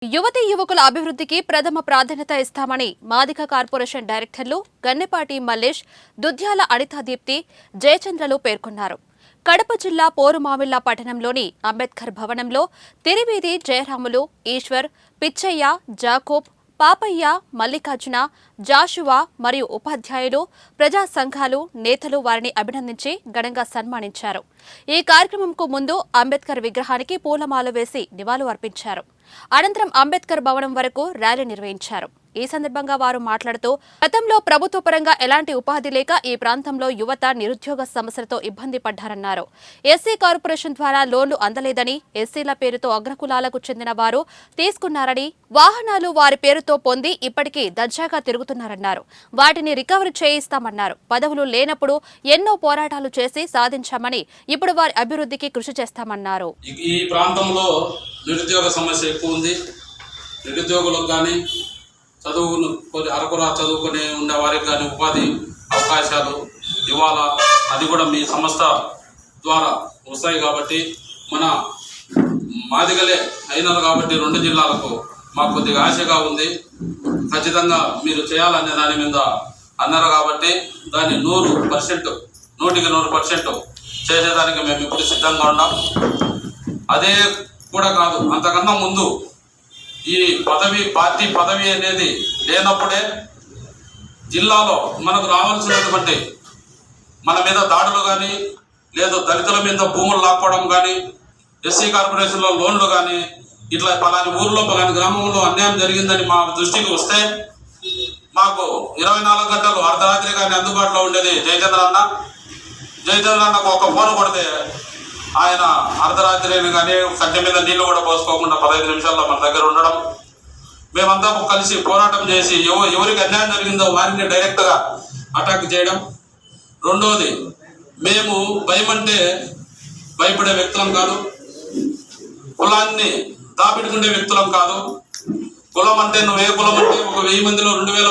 యువతీ యువకుల అభివృద్ధికి ప్రథమ ప్రాధాన్యత ఇస్తామని మాదిక కార్పొరేషన్ డైరెక్టర్లు గన్నెపాటి మల్లేష్, దుద్యాల అనితా దీప్తి, జయచంద్రలు పేర్కొన్నారు. కడప జిల్లా పోరుమామిళ్ల పట్టణంలోని అంబేద్కర్ భవనంలో తిరివీధి జయరాములు, ఈశ్వర్, పిచ్చయ్య, జాకోబ్, పాపయ్య, మల్లికార్జున, జాషువా మరియు ఉపాధ్యాయులు, ప్రజా సంఘాలు నేతలు వారిని అభినందించి ఘనంగా సన్మానించారు. ఈ కార్యక్రమంకు ముందు అంబేద్కర్ విగ్రహానికి పూలమాల వేసి నివాళులు అర్పించారు. అనంతరం అంబేద్కర్ భవనం వరకు ర్యాలీ నిర్వహించారు. ఈ సందర్భంగా వారు మాట్లాడుతూ గతంలో ప్రభుత్వ పరంగా ఎలాంటి ఉపాధి లేక ఈ ప్రాంతంలో యువత నిరుద్యోగ సమస్యలతో ఇబ్బంది పడ్డారన్నారు. ఎస్సీ కార్పొరేషన్ ద్వారా లోన్లు అందలేదని, ఎస్సీల పేరుతో అగ్రకులాలకు చెందిన వారు తీసుకున్నారని, వాహనాలు వారి పేరుతో పొంది ఇప్పటికీ దర్జాగా తిరుగుతున్నారన్నారు. వాటిని రికవరీ చేయిస్తామన్నారు. పదవులు లేనప్పుడు ఎన్నో పోరాటాలు చేసి సాధించామని, ఇప్పుడు వారి అభివృద్ధికి కృషి చేస్తామన్నారు. ఈ ప్రాంతంలో నిరుద్యోగ సమస్య ఎక్కువ ఉంది. నిరుద్యోగులకు కానీ అరకురా చదువుకుని ఉండే వారికి కానీ ఉపాధి అవకాశాలు ఇవ్వాలా, అది కూడా మీ సంస్థ ద్వారా వస్తాయి. కాబట్టి మన మాదిగలే అయినారు కాబట్టి 2 జిల్లాలకు మాకు కొద్దిగా ఆశగా ఉంది. ఖచ్చితంగా మీరు చేయాలనే దాని మీద అన్నారు కాబట్టి దాన్ని 100%, 100% చేసేదానికి మేము ఇప్పుడు సిద్ధంగా ఉన్నాం. అదే కూడా కాదు, అంతకన్నా ముందు ఈ పార్టీ పదవి అనేది లేనప్పుడే జిల్లాలో మనకు రావాల్సినటువంటి మన మీద దాడులు కానీ, లేదు దళితుల మీద భూములు లాక్కోవడం కానీ, ఎస్సీ కార్పొరేషన్లో లోన్లు కానీ, ఇట్లా పలాని ఊర్లో పలాని గ్రామంలో అన్యాయం జరిగిందని మా దృష్టికి వస్తే మాకు 24 గంటలు అర్ధరాత్రి కానీ అందుబాటులో ఉండేది జయచంద్ర అన్నకు ఒక ఫోన్ కొడితే ఆయన అర్ధరాత్రి కానీ కంచె మీద నీళ్లు కూడా పోసుకోకుండా 15 నిమిషాల్లో మన దగ్గర ఉండడం, మేమంతా కలిసి పోరాటం చేసి ఎవరికి అన్యాయం జరిగిందో వారిని డైరెక్ట్గా అటాక్ చేయడం. రెండోది, మేము భయం అంటే భయపడే వ్యక్తులం కాదు, కులాన్ని దాపెట్టుకునే వ్యక్తులం కాదు. కులం అంటే నువ్వు ఏ కులం అంటే 1000 మందిలో 2000